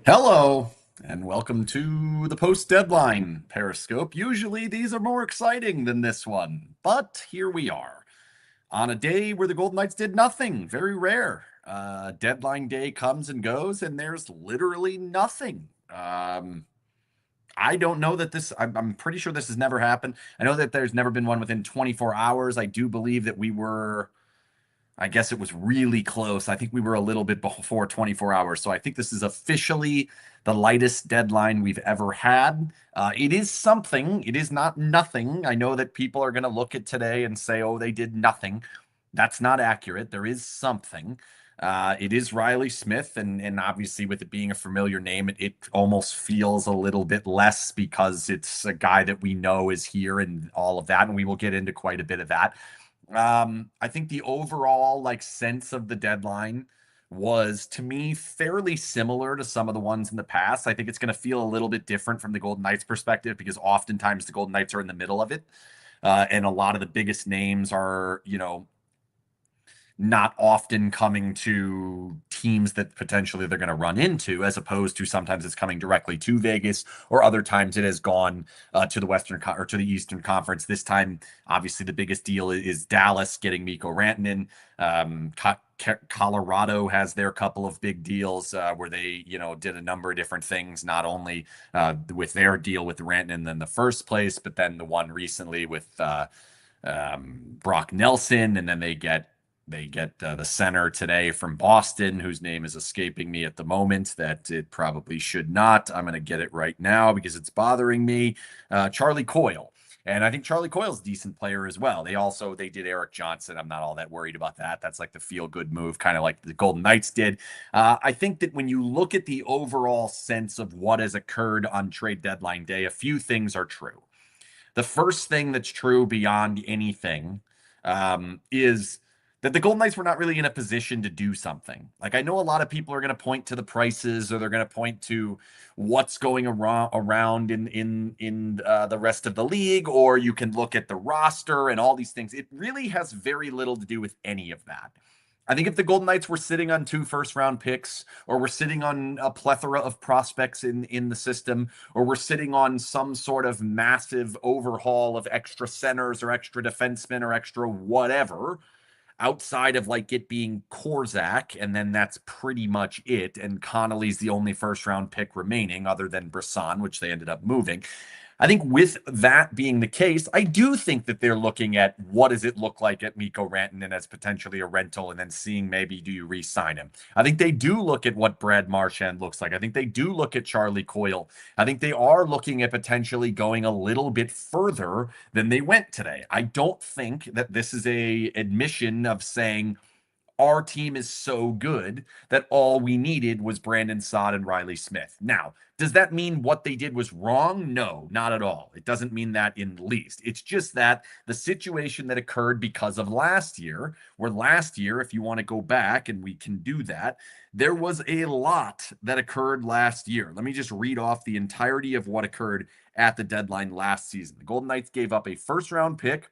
Hello, and welcome to the post-deadline Periscope. Usually these are more exciting than this one, but here we are on a day where the Golden Knights did nothing. Very rare. Deadline day comes and goes, and there's literally nothing. I don't know that I'm pretty sure this has never happened. I know that there's never been one within 24 hours. I do believe that I guess it was really close. I think we were a little bit before 24 hours. So I think this is officially the lightest deadline we've ever had. It is something. It is not nothing. I know that people are going to look at today and say, oh, they did nothing. That's not accurate. There is something. It is Riley Smith, and obviously with it being a familiar name, it almost feels a little bit less because it's a guy that we know is here and all of that, and we will get into quite a bit of that. I think the overall sense of the deadline was to me fairly similar to some of the ones in the past. I think it's going to feel a little bit different from the Golden Knights perspective because oftentimes the Golden Knights are in the middle of it. And a lot of the biggest names are, not often coming to teams that potentially they're going to run into, as opposed to sometimes it's coming directly to Vegas, or other times it has gone to the or to the Eastern Conference. This time, obviously, the biggest deal is Dallas getting Mikko Rantanen. Colorado has their couple of big deals where they, did a number of different things, not only with their deal with Rantanen in the first place, but then the one recently with Brock Nelson, and then they get the center today from Boston, whose name is escaping me at the moment, that it probably should not. I'm going to get it right now because it's bothering me. Charlie Coyle. And I think Charlie Coyle's a decent player as well. They did Eric Johnson. I'm not all that worried about that. That's like the feel-good move, kind of like the Golden Knights did. I think that when you look at the overall sense of what has occurred on trade deadline day, a few things are true. The first thing that's true beyond anything is that the Golden Knights were not really in a position to do something. Like, I know a lot of people are going to point to the prices, or they're going to point to what's going around in the rest of the league, or you can look at the roster and all these things. It really has very little to do with any of that. I think if the Golden Knights were sitting on 2 first-round picks, or we're sitting on a plethora of prospects in the system, or we're sitting on some sort of massive overhaul of extra centers or extra defensemen or extra whatever, outside of it being Korzak, and then that's pretty much it. And Connolly's the only first-round pick remaining, other than Brisson, which they ended up moving. I think with that being the case, I do think that they're looking at what does it look like at Mikko Rantanen as potentially a rental, and then seeing maybe do you re-sign him. I think they do look at what Brad Marchand looks like. I think they do look at Charlie Coyle. I think they are looking at potentially going a little bit further than they went today. I don't think that this is a admission of saying our team is so good that all we needed was Brandon Saad and Riley Smith. Now, does that mean what they did was wrong? No, not at all. It doesn't mean that in the least. It's just that the situation that occurred because of last year, where last year, if you want to go back, and we can do that, there was a lot that occurred last year. Let me just read off the entirety of what occurred at the deadline last season. The Golden Knights gave up a first-round pick,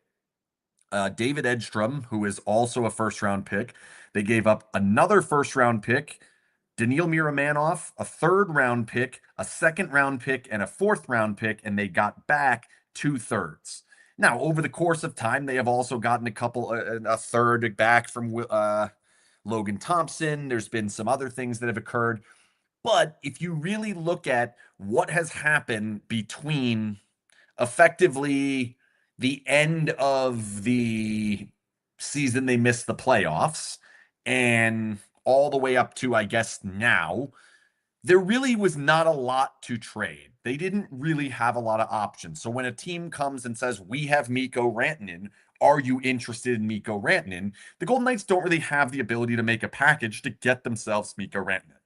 David Edstrom, who is also a first-round pick. They gave up another first-round pick, Daniil Miromanov, a third-round pick, a second-round pick, and a fourth-round pick, and they got back 2/3. Now, over the course of time, they have also gotten a third back from Logan Thompson. There's been some other things that have occurred. But if you really look at what has happened between effectively the end of the season they missed the playoffs and all the way up to, I guess, now, there really was not a lot to trade. They didn't really have a lot of options. So when a team comes and says, we have Mikko Rantanen, are you interested in Mikko Rantanen? The Golden Knights don't really have the ability to make a package to get themselves Mikko Rantanen,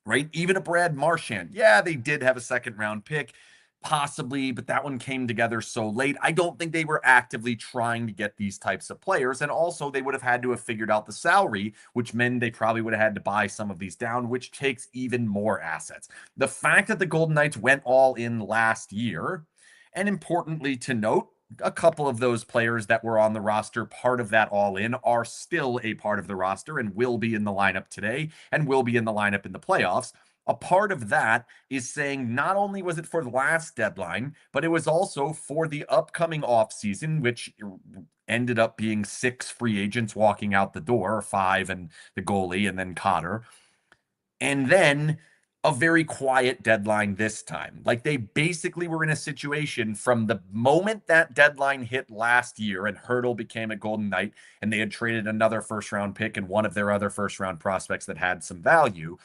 right? Even a Brad Marchand. Yeah, they did have a second-round pick, possibly, but that one came together so late. I don't think they were actively trying to get these types of players. And also, they would have had to have figured out the salary, which meant they probably would have had to buy some of these down, which takes even more assets. The fact that the Golden Knights went all in last year, and importantly to note, a couple of those players that were on the roster, part of that all in, are still a part of the roster and will be in the lineup today and will be in the lineup in the playoffs. a part of that is saying not only was it for the last deadline, but it was also for the upcoming offseason, which ended up being 6 free agents walking out the door, 5 and the goalie, and then Cotter. And then a very quiet deadline this time. Like they basically were in a situation from the moment that deadline hit last year and Hurdle became a Golden Knight and they had traded another first round pick and one of their other first round prospects that had some value.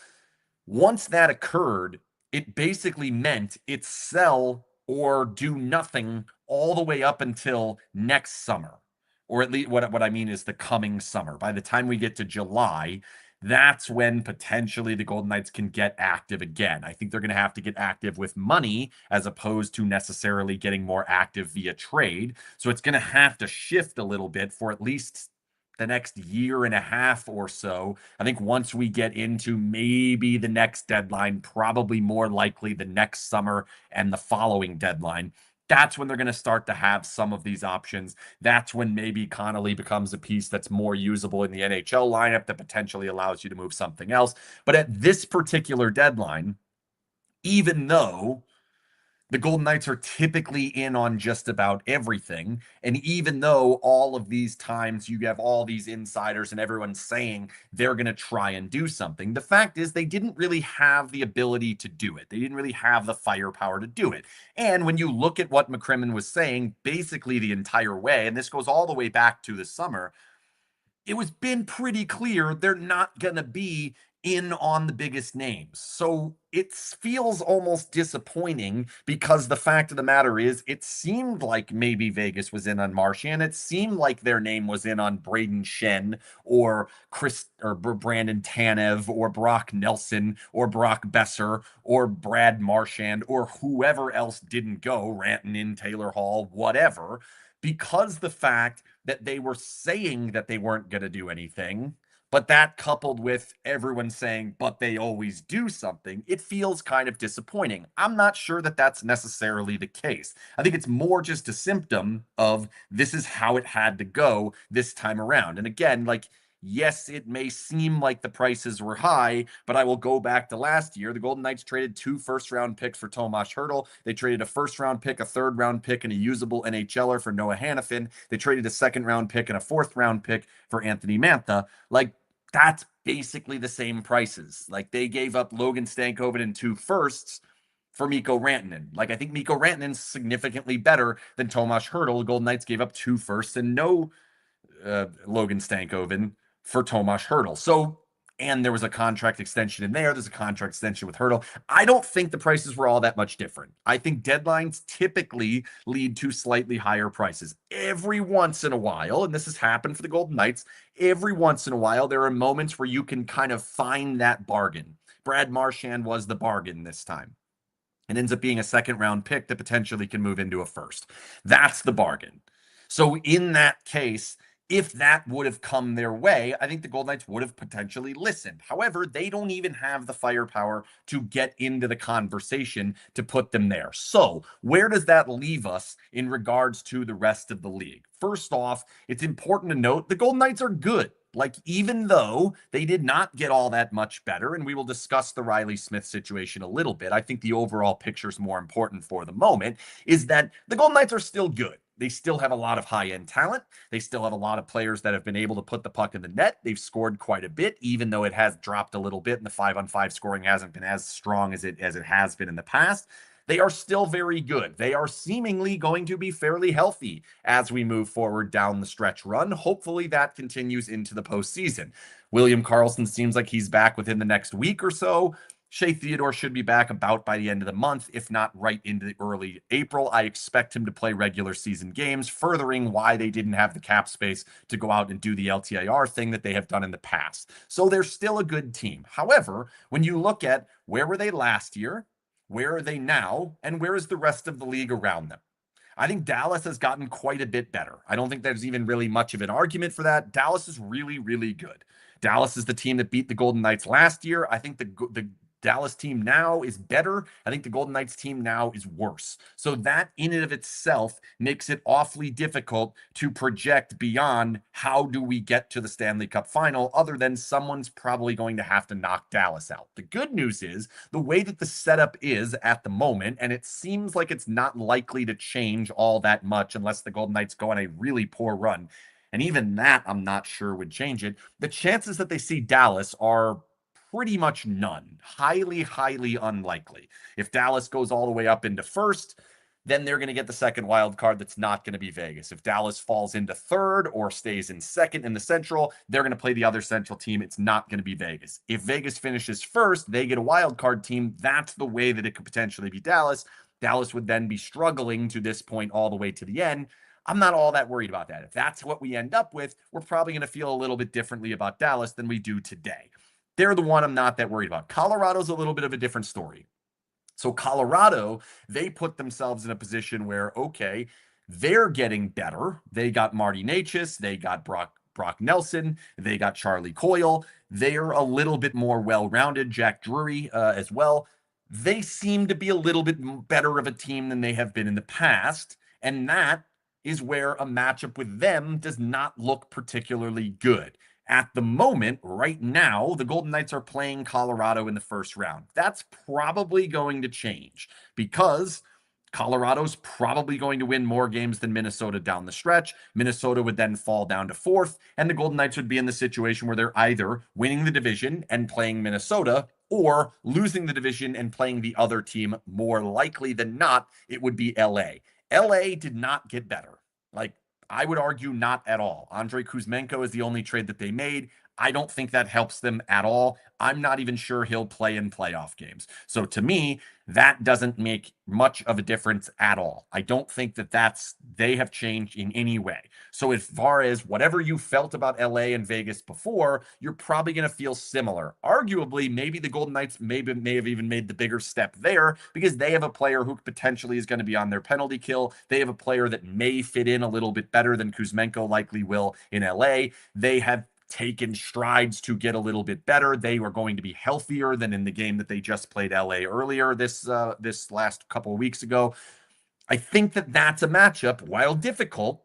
Once that occurred, it basically meant it's sell or do nothing all the way up until next summer. Or at least what I mean is the coming summer. By the time we get to July, that's when potentially the Golden Knights can get active again. I think they're going to have to get active with money as opposed to necessarily getting more active via trade. So it's going to have to shift a little bit for at least the next year and a half or so. I think once we get into maybe the next deadline, probably more likely the next summer and the following deadline, that's when they're going to start to have some of these options. That's when maybe Connolly becomes a piece that's more usable in the NHL lineup that potentially allows you to move something else. But at this particular deadline, even though the Golden Knights are typically in on just about everything. And even though all of these times you have all these insiders and everyone's saying they're going to try and do something, the fact is they didn't really have the ability to do it. They didn't really have the firepower to do it. And when you look at what McCrimmon was saying basically the entire way, and this goes all the way back to the summer, it was been pretty clear they're not going to be in on the biggest names. So it feels almost disappointing because the fact of the matter is it seemed like maybe Vegas was in on Marchand. It seemed like their name was in on Braden Shen or Chris or Brandon Tanev or Brock Nelson or Brock Besser or Brad Marchand or whoever else didn't go, Rantanen, Taylor Hall, whatever, because the fact that they were saying that they weren't going to do anything, but that coupled with everyone saying, but they always do something, it feels kind of disappointing. I'm not sure that that's necessarily the case. I think it's more just a symptom of this is how it had to go this time around. And again, like, yes, it may seem like the prices were high, but I will go back to last year. The Golden Knights traded 2 first-round picks for Tomas Hertl. They traded a first-round pick, a third-round pick, and a usable NHLer for Noah Hannafin. They traded a second-round pick and a fourth-round pick for Anthony Mantha. Like, that's basically the same prices. Like, they gave up Logan Stankoven and 2 firsts for Mikko Rantanen. Like, I think Mikko Rantanen's significantly better than Tomas Hertl. The Golden Knights gave up 2 firsts and no Logan Stankoven for Tomas Hertl. So, and there was a contract extension in there. There's a contract extension with Hertl. I don't think the prices were all that much different. I think deadlines typically lead to slightly higher prices. Every once in a while, and this has happened for the Golden Knights, every once in a while, there are moments where you can kind of find that bargain. Brad Marchand was the bargain this time. It ends up being a second round pick that potentially can move into a first. That's the bargain. So in that case, if that would have come their way, I think the Golden Knights would have potentially listened. However, they don't even have the firepower to get into the conversation to put them there. So, where does that leave us in regards to the rest of the league? First off, it's important to note the Golden Knights are good. Like, even though they did not get all that much better, and we will discuss the Riley Smith situation a little bit, I think the overall picture is more important for the moment, is that the Golden Knights are still good. They still have a lot of high-end talent. They still have a lot of players that have been able to put the puck in the net. They've scored quite a bit, even though it has dropped a little bit and the 5-on-5 scoring hasn't been as strong as it has been in the past. They are still very good. They are seemingly going to be fairly healthy as we move forward down the stretch run. Hopefully that continues into the postseason. William Karlsson seems like he's back within the next week or so. Shea Theodore should be back about by the end of the month, if not right into the early April. I expect him to play regular season games, furthering why they didn't have the cap space to go out and do the LTIR thing that they have done in the past. So they're still a good team. However, when you look at where were they last year, where are they now, and where is the rest of the league around them? I think Dallas has gotten quite a bit better. I don't think there's even really much of an argument for that. Dallas is really, really good. Dallas is the team that beat the Golden Knights last year. I think the Dallas team now is better. I think the Golden Knights team now is worse. So that in and of itself makes it awfully difficult to project beyond how do we get to the Stanley Cup final, other than someone's probably going to have to knock Dallas out. The good news is the way that the setup is at the moment, and it seems like it's not likely to change all that much unless the Golden Knights go on a really poor run. And even that, I'm not sure would change it. The chances that they see Dallas are pretty much none. Highly, highly unlikely. If Dallas goes all the way up into first, then they're going to get the second wild card that's not going to be Vegas. If Dallas falls into third or stays in second in the Central, they're going to play the other Central team. It's not going to be Vegas. If Vegas finishes first, they get a wild card team. That's the way that it could potentially be Dallas. Dallas would then be struggling to this point all the way to the end. I'm not all that worried about that. If that's what we end up with, we're probably going to feel a little bit differently about Dallas than we do today. They're the one I'm not that worried about. Colorado's a little bit of a different story. So Colorado, they put themselves in a position where, okay, they're getting better. They got Marty Necas, they got Brock Nelson, they got Charlie Coyle. They're a little bit more well-rounded. Jack Drury as well. They seem to be a little bit better of a team than they have been in the past, and that is where a matchup with them does not look particularly good. At the moment, right now, the Golden Knights are playing Colorado in the first round. That's probably going to change because Colorado's probably going to win more games than Minnesota down the stretch. Minnesota would then fall down to fourth, and the Golden Knights would be in the situation where they're either winning the division and playing Minnesota or losing the division and playing the other team. More likely than not, it would be LA. LA did not get better. Like, I would argue not at all. Andrei Kuzmenko is the only trade that they made. I don't think that helps them at all. I'm not even sure he'll play in playoff games. So to me, that doesn't make much of a difference at all. I don't think that they have changed in any way. So as far as whatever you felt about LA and Vegas before, you're probably going to feel similar. Arguably, maybe the Golden Knights may have even made the bigger step there because they have a player who potentially is going to be on their penalty kill. They have a player that may fit in a little bit better than Kuzmenko likely will in LA. They have taken strides to get a little bit better. They are going to be healthier than in the game that they just played LA earlier this last couple of weeks ago. I think that that's a matchup, while difficult,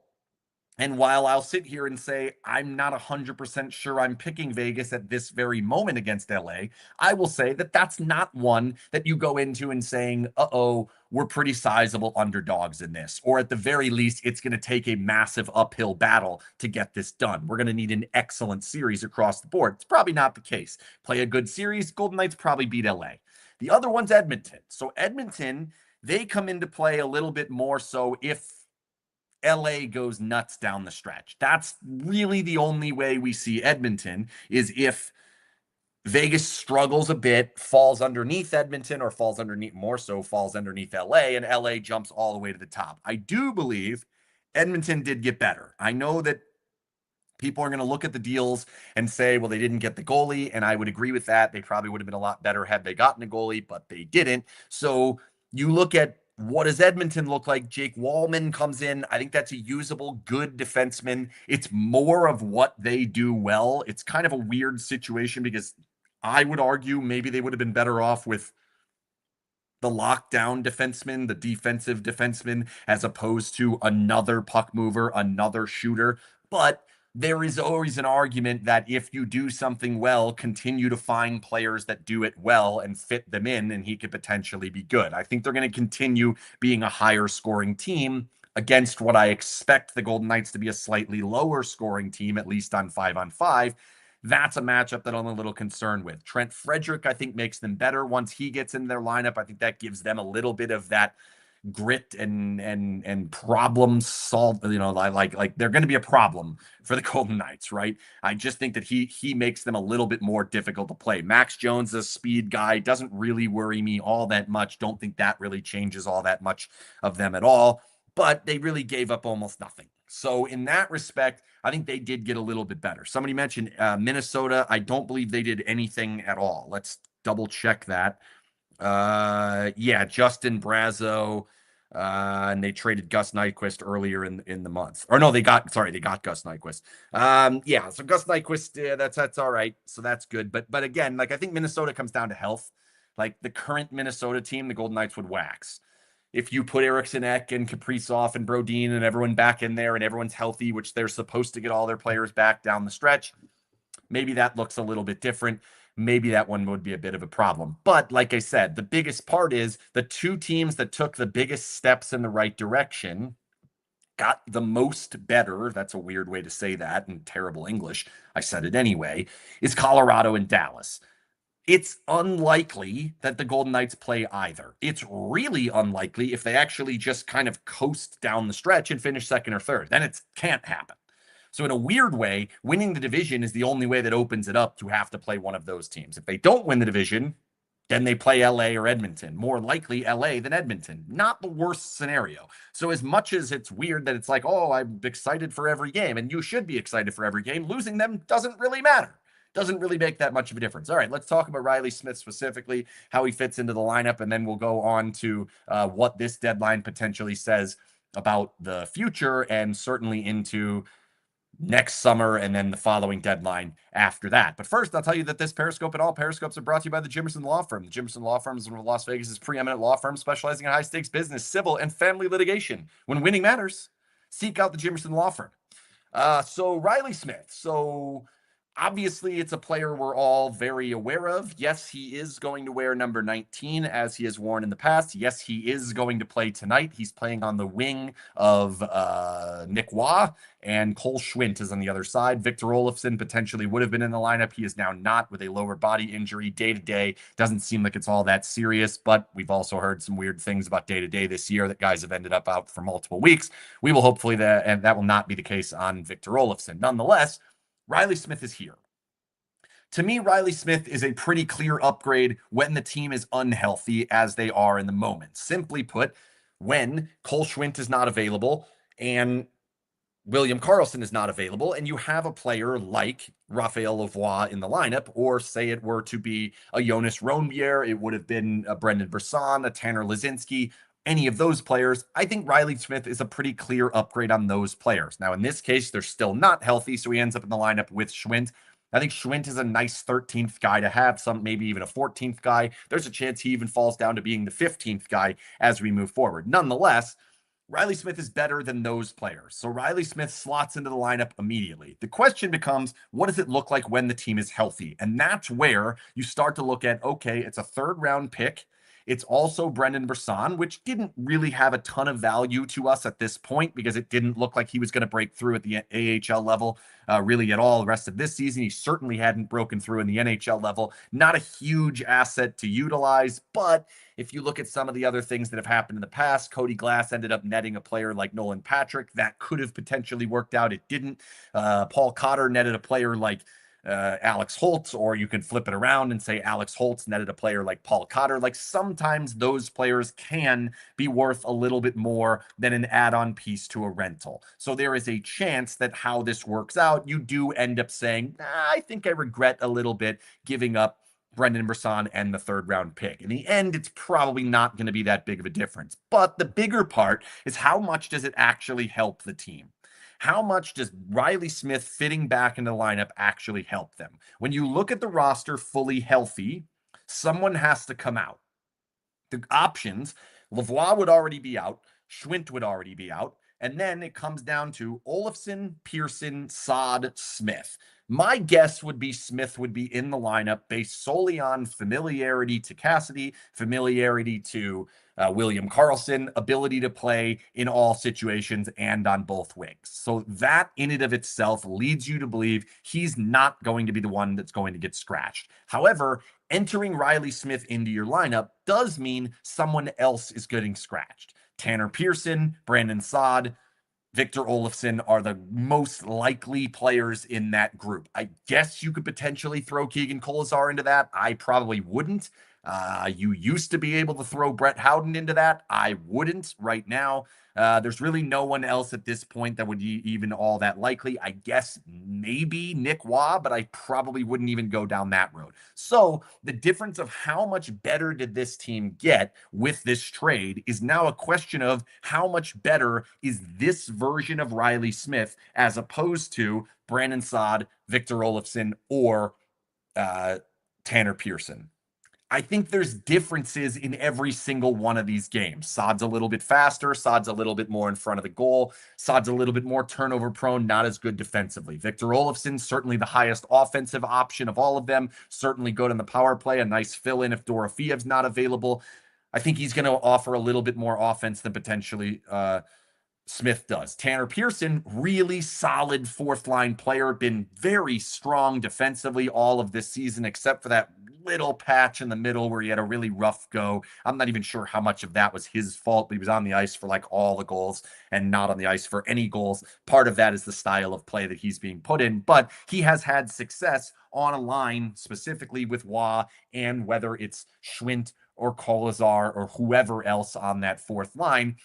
and while I'll sit here and say I'm not 100% sure I'm picking Vegas at this very moment against LA, I will say that that's not one that you go into and saying, uh-oh, we're pretty sizable underdogs in this. Or at the very least, it's going to take a massive uphill battle to get this done. We're going to need an excellent series across the board. It's probably not the case. Play a good series, Golden Knights probably beat LA. The other one's Edmonton. So Edmonton, they come into play a little bit more so if LA goes nuts down the stretch. That's really the only way we see Edmonton, is if Vegas struggles a bit, falls underneath Edmonton, or falls underneath, more so falls underneath LA, and LA jumps all the way to the top. I do believe Edmonton did get better. I know that people are going to look at the deals and say, well, they didn't get the goalie. And I would agree with that. They probably would have been a lot better had they gotten a goalie, but they didn't. So you look at, what does Edmonton look like? Jake Wallman comes in. I think that's a usable, good defenseman. It's more of what they do well. It's kind of a weird situation because I would argue maybe they would have been better off with the lockdown defenseman, the defensive defenseman, as opposed to another puck mover, another shooter. But there is always an argument that if you do something well, continue to find players that do it well and fit them in, and he could potentially be good. I think they're going to continue being a higher scoring team against what I expect the Golden Knights to be a slightly lower scoring team, at least on 5-on-5. That's a matchup that I'm a little concerned with. Trent Frederick, I think, makes them better once he gets in their lineup. I think that gives them a little bit of that grit and problem solve. Like they're going to be a problem for the Golden Knights, right? I just think that he makes them a little bit more difficult to play. Max Jones, a speed guy, doesn't really worry me all that much. Don't think that really changes all that much of them at all. But they really gave up almost nothing. So in that respect, I think they did get a little bit better. Somebody mentioned Minnesota. I don't believe they did anything at all. Let's double check that. Yeah, Justin Brazo, and they traded Gus Nyquist earlier in the month. Or no, they got Gus Nyquist. Yeah, so Gus Nyquist, that's all right. So that's good. But again, like, I think Minnesota comes down to health. like the current Minnesota team, the Golden Knights would wax. If you put Eriksson Ek and Kaprizov and Brodin and everyone back in there and everyone's healthy, which they're supposed to get all their players back down the stretch, maybe that looks a little bit different. Maybe that one would be a bit of a problem. But like I said, the biggest part is the two teams that took the biggest steps in the right direction got the most better. That's a weird way to say that in terrible English. I said it anyway. Is Colorado and Dallas. It's unlikely that the Golden Knights play either. It's really unlikely if they actually just kind of coast down the stretch and finish second or third. Then it can't happen. So in a weird way, winning the division is the only way that opens it up to have to play one of those teams. If they don't win the division, then they play LA or Edmonton. More likely LA than Edmonton. Not the worst scenario. So as much as it's weird that it's like, oh, I'm excited for every game, and you should be excited for every game, losing them doesn't really matter. Doesn't really make that much of a difference. All right, let's talk about Riley Smith specifically, how he fits into the lineup, and then we'll go on to what this deadline potentially says about the future and certainly into next summer and then the following deadline after that. But first, I'll tell you that this Periscope and all Periscopes are brought to you by the Jimmerson Law Firm. The Jimmerson Law Firm is one of Las Vegas' preeminent law firms specializing in high-stakes business, civil, and family litigation. When winning matters, seek out the Jimmerson Law Firm. So Riley Smith. So obviously, it's a player we're all very aware of. Yes, he is going to wear number 19 as he has worn in the past. Yes, he is going to play tonight. He's playing on the wing of Nick Waugh, and Cole Schwindt is on the other side. Victor Olofsson potentially would have been in the lineup. He is now not with a lower body injury day to day. Doesn't seem like it's all that serious, but we've also heard some weird things about day to day this year that guys have ended up out for multiple weeks. We will hopefully and that will not be the case on Victor Olofsson. Nonetheless, Riley Smith is here. To me, Riley Smith is a pretty clear upgrade when the team is unhealthy, as they are in the moment. Simply put, when Cole Schwindt is not available and William Karlsson is not available, and you have a player like Raphael Lavoie in the lineup, or say it were to be a Jonas Rondbjerg, it would have been a Brendan Brisson, a Tanner Lazinski, any of those players. I think Riley Smith is a pretty clear upgrade on those players. Now, in this case, they're still not healthy, so he ends up in the lineup with Schwindt. I think Schwindt is a nice 13th guy to have, some maybe even a 14th guy. There's a chance he even falls down to being the 15th guy as we move forward. Nonetheless, Riley Smith is better than those players. So Riley Smith slots into the lineup immediately. The question becomes, what does it look like when the team is healthy? And that's where you start to look at, okay, it's a third round pick. It's also Brendan Brisson, which didn't really have a ton of value to us at this point because it didn't look like he was going to break through at the AHL level really at all the rest of this season. He certainly hadn't broken through in the NHL level. Not a huge asset to utilize, but if you look at some of the other things that have happened in the past, Cody Glass ended up netting a player like Nolan Patrick. That could have potentially worked out. It didn't. Paul Cotter netted a player like Alex Holtz, or you can flip it around and say Alex Holtz netted a player like Paul Cotter. Like sometimes those players can be worth a little bit more than an add-on piece to a rental. So there is a chance that how this works out, you do end up saying, I think I regret a little bit giving up Brendan Brisson and the third round pick. In the end, it's probably not going to be that big of a difference. But the bigger part is how much does it actually help the team? How much does Riley Smith fitting back into the lineup actually help them? When you look at the roster fully healthy, someone has to come out. The options, Lavoie would already be out, Schwindt would already be out, and then it comes down to Olofsson, Pearson, Saad, Smith. My guess would be Smith would be in the lineup based solely on familiarity to Cassidy, familiarity to William Karlsson, ability to play in all situations and on both wings. So that in and of itself leads you to believe he's not going to be the one that's going to get scratched. However, entering Riley Smith into your lineup does mean someone else is getting scratched. Tanner Pearson, Brandon Saad, Victor Olofsson are the most likely players in that group. I guess you could potentially throw Keegan Kolesar into that. I probably wouldn't. You used to be able to throw Brett Howden into that. I wouldn't right now. There's really no one else at this point that would be even all that likely. I guess maybe Nick Waugh, but I probably wouldn't even go down that road. So the difference of how much better did this team get with this trade is now a question of how much better is this version of Riley Smith as opposed to Brandon Saad, Victor Olofsson, or Tanner Pearson. I think there's differences in every single one of these games. Saad's a little bit faster. Saad's a little bit more in front of the goal. Saad's a little bit more turnover prone, not as good defensively. Victor Olofsson, certainly the highest offensive option of all of them. Certainly good on the power play. A nice fill in if Dorofiev's not available. I think he's going to offer a little bit more offense than potentially Smith does. Tanner Pearson, really solid fourth line player, been very strong defensively all of this season, except for that little patch in the middle where he had a really rough go. I'm not even sure how much of that was his fault, but he was on the ice for like all the goals and not on the ice for any goals. Part of that is the style of play that he's being put in, but he has had success on a line specifically with Wah, and whether it's Schwint or Kolazar or whoever else on that fourth line,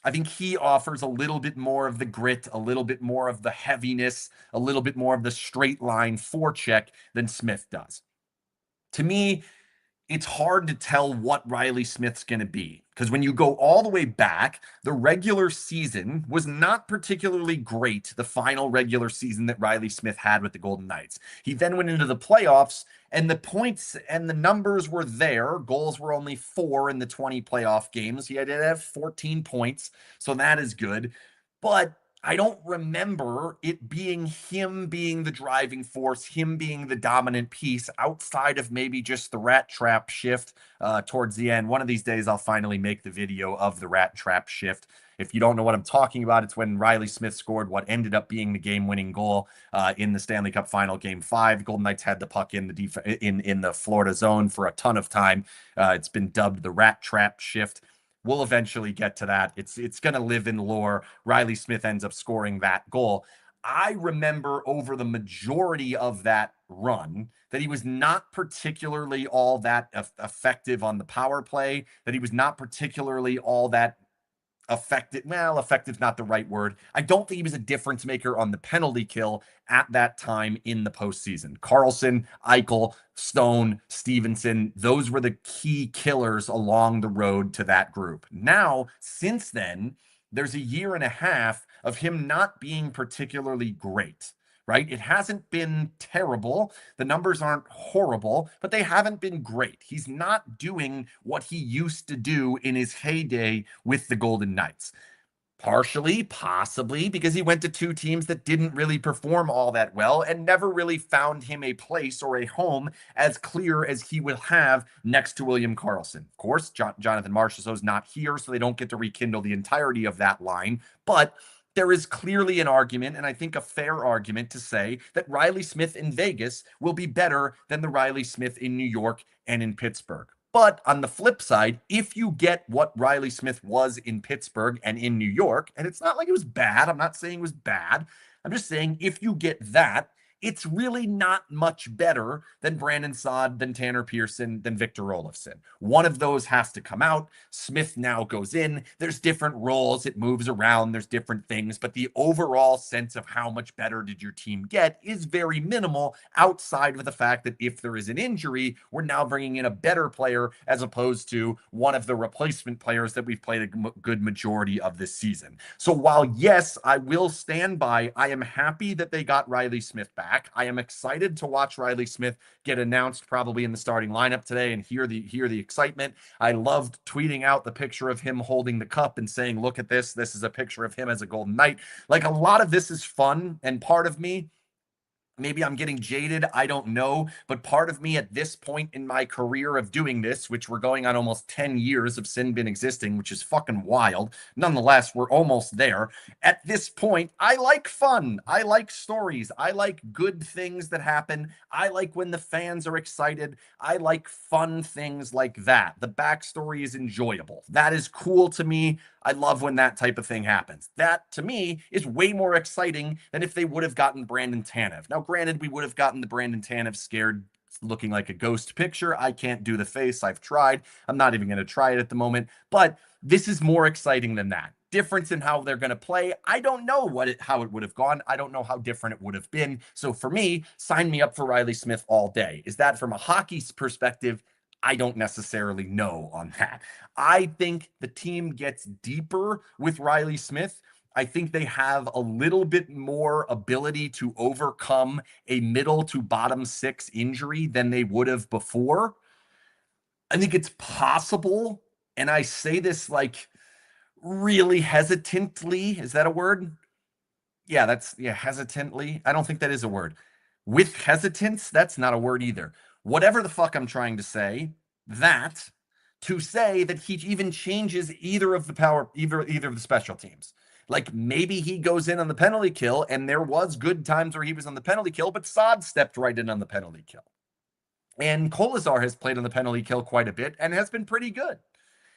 I think he offers a little bit more of the grit, a little bit more of the heaviness, a little bit more of the straight line forecheck than Smith does. To me, it's hard to tell what Riley Smith's going to be, because when you go all the way back, the regular season was not particularly great. The final regular season that Riley Smith had with the Golden Knights. He then went into the playoffs, and the points and the numbers were there. Goals were only 4 in the 20 playoff games. He had to have 14 points, so that is good. But I don't remember it being him being the driving force, him being the dominant piece outside of maybe just the rat trap shift towards the end. One of these days, I'll finally make the video of the rat trap shift. If you don't know what I'm talking about, it's when Riley Smith scored what ended up being the game-winning goal in the Stanley Cup Final, Game 5. Golden Knights had the puck in the Florida zone for a ton of time. It's been dubbed the rat trap shift. We'll eventually get to that. It's going to live in lore. Riley Smith ends up scoring that goal. I remember over the majority of that run that he was not particularly all that effective on the power play, that he was not particularly all that effective. Well, effective's not the right word. I don't think he was a difference maker on the penalty kill at that time in the postseason. Carlson, Eichel, Stone, Stevenson, those were the key killers along the road to that group. Now, since then, there's a year and a half of him not being particularly great. Right? It hasn't been terrible. The numbers aren't horrible, but they haven't been great. He's not doing what he used to do in his heyday with the Golden Knights. Partially, possibly, because he went to two teams that didn't really perform all that well and never really found him a place or a home as clear as he will have next to William Karlsson. Of course, Jonathan Marchessault's not here, so they don't get to rekindle the entirety of that line, but there is clearly an argument, and I think a fair argument, to say that Riley Smith in Vegas will be better than the Riley Smith in New York and in Pittsburgh. But on the flip side, if you get what Riley Smith was in Pittsburgh and in New York, and it's not like it was bad, I'm not saying it was bad, I'm just saying if you get that, it's really not much better than Brandon Saad, than Tanner Pearson, than Victor Olofsson. One of those has to come out. Smith now goes in. There's different roles. It moves around. There's different things. But the overall sense of how much better did your team get is very minimal, outside of the fact that if there is an injury, we're now bringing in a better player as opposed to one of the replacement players that we've played a good majority of this season. So while, yes, I will stand by, I am happy that they got Riley Smith back. I am excited to watch Riley Smith get announced probably in the starting lineup today and hear the excitement. I loved tweeting out the picture of him holding the cup and saying, look at this. This is a picture of him as a Golden Knight. Like, a lot of this is fun, and part of me, maybe I'm getting jaded, I don't know, but part of me at this point in my career of doing this, which we're going on almost 10 years of SinBin existing, which is fucking wild. Nonetheless, we're almost there. At this point, I like fun. I like stories. I like good things that happen. I like when the fans are excited. I like fun things like that. The backstory is enjoyable. That is cool to me. I love when that type of thing happens. That, to me, is way more exciting than if they would have gotten Brandon Tanev. Now, granted, we would have gotten the Brandon Tanev scared looking like a ghost picture. I can't do the face. I've tried. I'm not even going to try it at the moment. But this is more exciting than that. Difference in how they're going to play, I don't know how it would have gone. I don't know how different it would have been. So for me, sign me up for Riley Smith all day. Is that from a hockey perspective? I don't necessarily know on that. I think the team gets deeper with Riley Smith. I think they have a little bit more ability to overcome a middle to bottom six injury than they would have before. I think it's possible, and I say this like really hesitantly. Is that a word? Yeah, hesitantly. I don't think that is a word. With hesitance, that's not a word either. Whatever the fuck I'm trying to say, that to say that he even changes either of the special teams. Like maybe he goes in on the penalty kill, and there was good times where he was on the penalty kill, but Sod stepped right in on the penalty kill. And Kolazar has played on the penalty kill quite a bit and has been pretty good.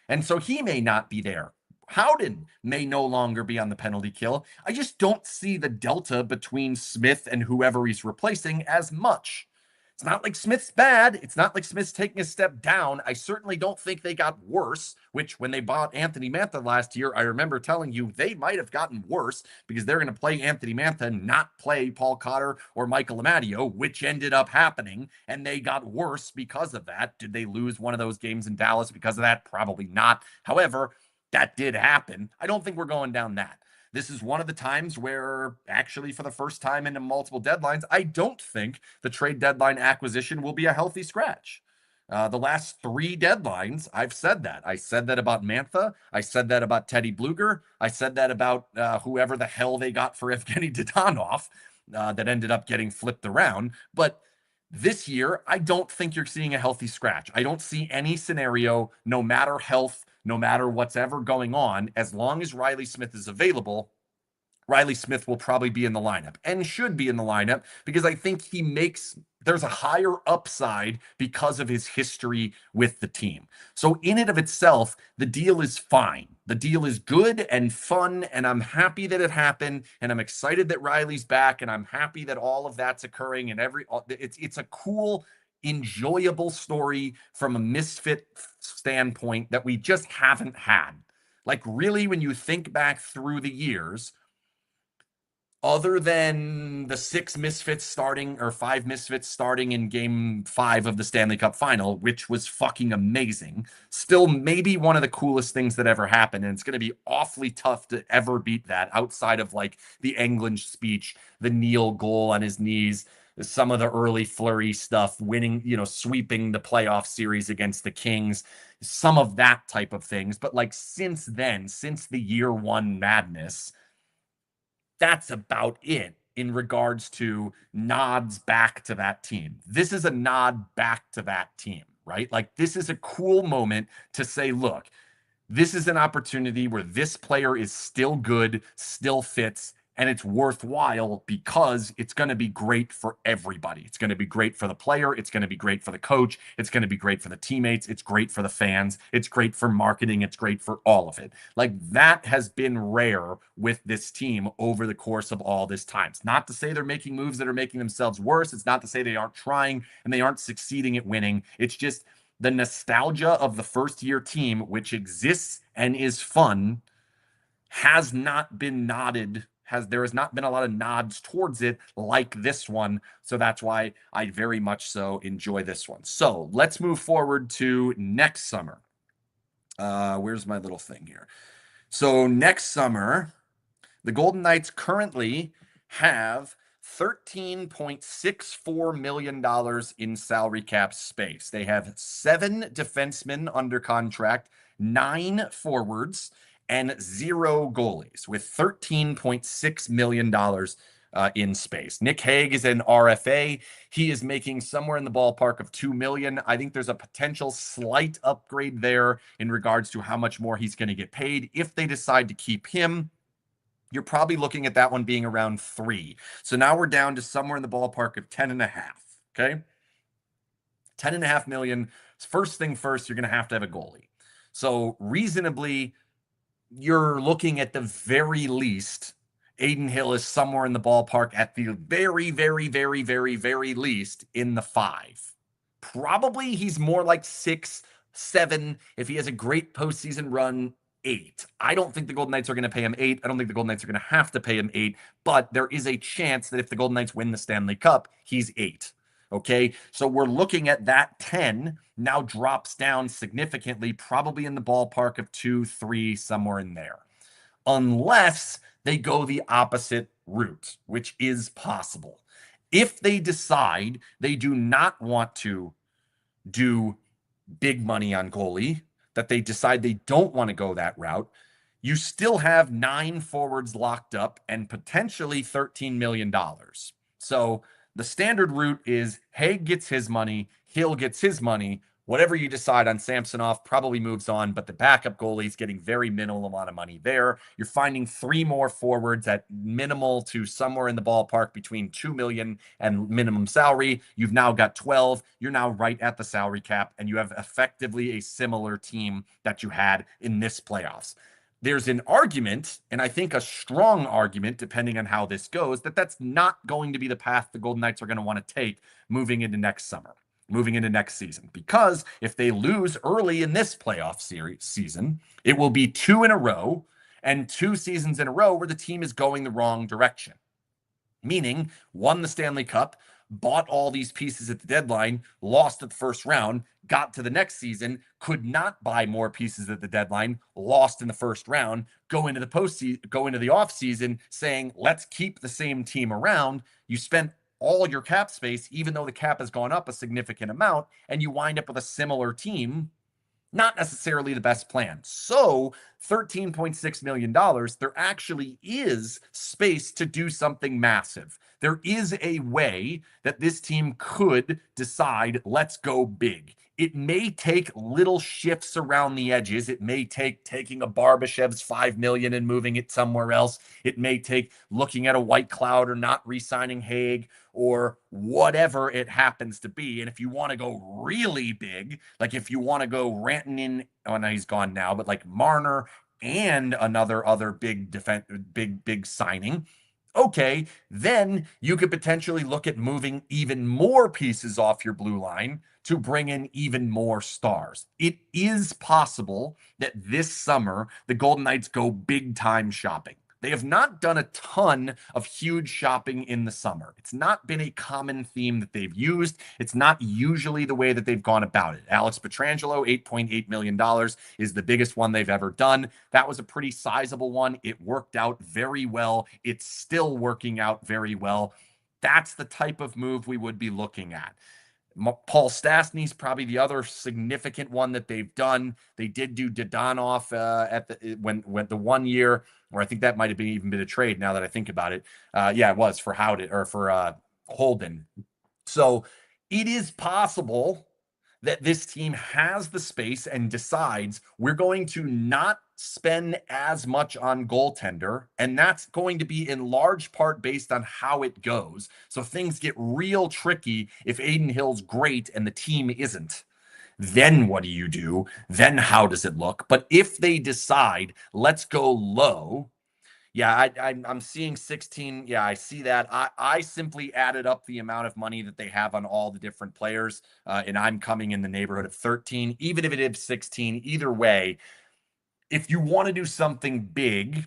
And so he may not be there. Howden may no longer be on the penalty kill. I just don't see the delta between Smith and whoever he's replacing as much. It's not like Smith's bad. It's not like Smith's taking a step down. I certainly don't think they got worse, which when they bought Anthony Mantha last year, I remember telling you they might have gotten worse because they're going to play Anthony Mantha and not play Paul Cotter or Michael Amadio, which ended up happening, and they got worse because of that. Did they lose one of those games in Dallas because of that? Probably not. However, that did happen. I don't think we're going down that. This is one of the times where, actually, for the first time in multiple deadlines, I don't think the trade deadline acquisition will be a healthy scratch. The last three deadlines, I've said that. I said that about Mantha. I said that about Teddy Bluger. I said that about whoever the hell they got for Evgeny Dodonov that ended up getting flipped around. But this year, I don't think you're seeing a healthy scratch. I don't see any scenario, no matter health, no matter what's ever going on, as long as Riley Smith is available, Riley Smith will probably be in the lineup and should be in the lineup because I think there's a higher upside because of his history with the team. So in and of itself, the deal is fine. The deal is good and fun, and I'm happy that it happened, and I'm excited that Riley's back, and I'm happy that all of that's occurring, and it's a cool, enjoyable story from a misfit standpoint that we just haven't had. Like really, when you think back through the years, other than the five misfits starting in game 5 of the Stanley Cup final, which was fucking amazing, still maybe one of the coolest things that ever happened. And it's going to be awfully tough to ever beat that outside of like the English speech, the Neil goal on his knees, some of the early Fleury stuff, winning, sweeping the playoff series against the Kings, some of that type of things. But like since then, since the year one madness, that's about it in regards to nods back to that team. This is a nod back to that team, right? Like this is a cool moment to say, look, this is an opportunity where this player is still good, still fits, and it's worthwhile because it's going to be great for everybody. It's going to be great for the player. It's going to be great for the coach. It's going to be great for the teammates. It's great for the fans. It's great for marketing. It's great for all of it. Like that has been rare with this team over the course of all this time. It's not to say they're making moves that are making themselves worse. It's not to say they aren't trying and they aren't succeeding at winning. It's just the nostalgia of the first year team, which exists and is fun, has not been there has not been a lot of nods towards it like this one. So that's why I very much so enjoy this one. So let's move forward to next summer. Where's my little thing here? So next summer, the Golden Knights currently have $13.64 million in salary cap space. They have 7 defensemen under contract, 9 forwards, and 0 goalies with $13.6 million in space. Nick Hague is an RFA. He is making somewhere in the ballpark of $2 million. I think there's a potential slight upgrade there in regards to how much more he's going to get paid if they decide to keep him. You're probably looking at that one being around 3. So now we're down to somewhere in the ballpark of 10.5. Okay. 10.5 million. First thing first, you're going to have a goalie. So reasonably, you're looking at the very least, Aiden Hill is somewhere in the ballpark at the very, very, very, very, very least in the 5. Probably he's more like 6, 7. If he has a great postseason run, 8. I don't think the Golden Knights are going to pay him 8. I don't think the Golden Knights are going to have to pay him 8, but there is a chance that if the Golden Knights win the Stanley Cup, he's 8. Okay, so we're looking at that 10 now drops down significantly, probably in the ballpark of 2, 3, somewhere in there. Unless they go the opposite route, which is possible. If they decide they do not want to do big money on goalie, that they decide they don't want to go that route, you still have 9 forwards locked up and potentially $13 million. So the standard route is Haig gets his money, Hill gets his money. Whatever you decide on Samsonov probably moves on, but the backup goalie is getting very minimal amount of money there. You're finding 3 more forwards at minimal to somewhere in the ballpark between 2 million and minimum salary. You've now got 12. You're now right at the salary cap, and you have effectively a similar team that you had in this playoffs. There's an argument, and I think a strong argument, depending on how this goes, that that's not going to be the path the Golden Knights are going to want to take moving into next summer, moving into next season. Because if they lose early in this playoff season, it will be 2 in a row and 2 seasons in a row where the team is going the wrong direction. Meaning, won the Stanley Cup, bought all these pieces at the deadline, lost at the first round, got to the next season, could not buy more pieces at the deadline, lost in the first round, go into the postseason, go into the offseason saying, let's keep the same team around. You spent all your cap space, even though the cap has gone up a significant amount, and you wind up with a similar team. Not necessarily the best plan. So $13.6 million, there actually is space to do something massive. There is a way that this team could decide, let's go big. It may take little shifts around the edges. It may take taking a Barbashev's 5 million and moving it somewhere else. It may take looking at a White Cloud or not re-signing Haig or whatever it happens to be. And if you want to go really big, like if you want to go Rantanen, oh no, he's gone now, but like Marner and other big signing, okay, then you could potentially look at moving even more pieces off your blue line to bring in even more stars. It is possible that this summer the Golden Knights go big time shopping. They have not done a ton of huge shopping in the summer. It's not been a common theme that they've used. It's not usually the way that they've gone about it. Alex Pietrangelo, $8.8 million is the biggest one they've ever done. That was a pretty sizable one. It worked out very well. It's still working out very well. That's the type of move we would be looking at. Paul Stastny's probably the other significant one that they've done. They did do Dadonov at the when the 1 year, or I think that might have been even been a trade. Now that I think about it, yeah, it was for Howden or for Holden. So it is possible that this team has the space and decides we're going to not spend as much on goaltender, and that's going to be in large part based on how it goes. So things get real tricky if Adin Hill's great and the team isn't. Then what do you do? Then how does it look? But if they decide, let's go low, yeah, I'm seeing 16. Yeah, I see that. I simply added up the amount of money that they have on all the different players, and I'm coming in the neighborhood of 13, even if it is 16. Either way, if you want to do something big,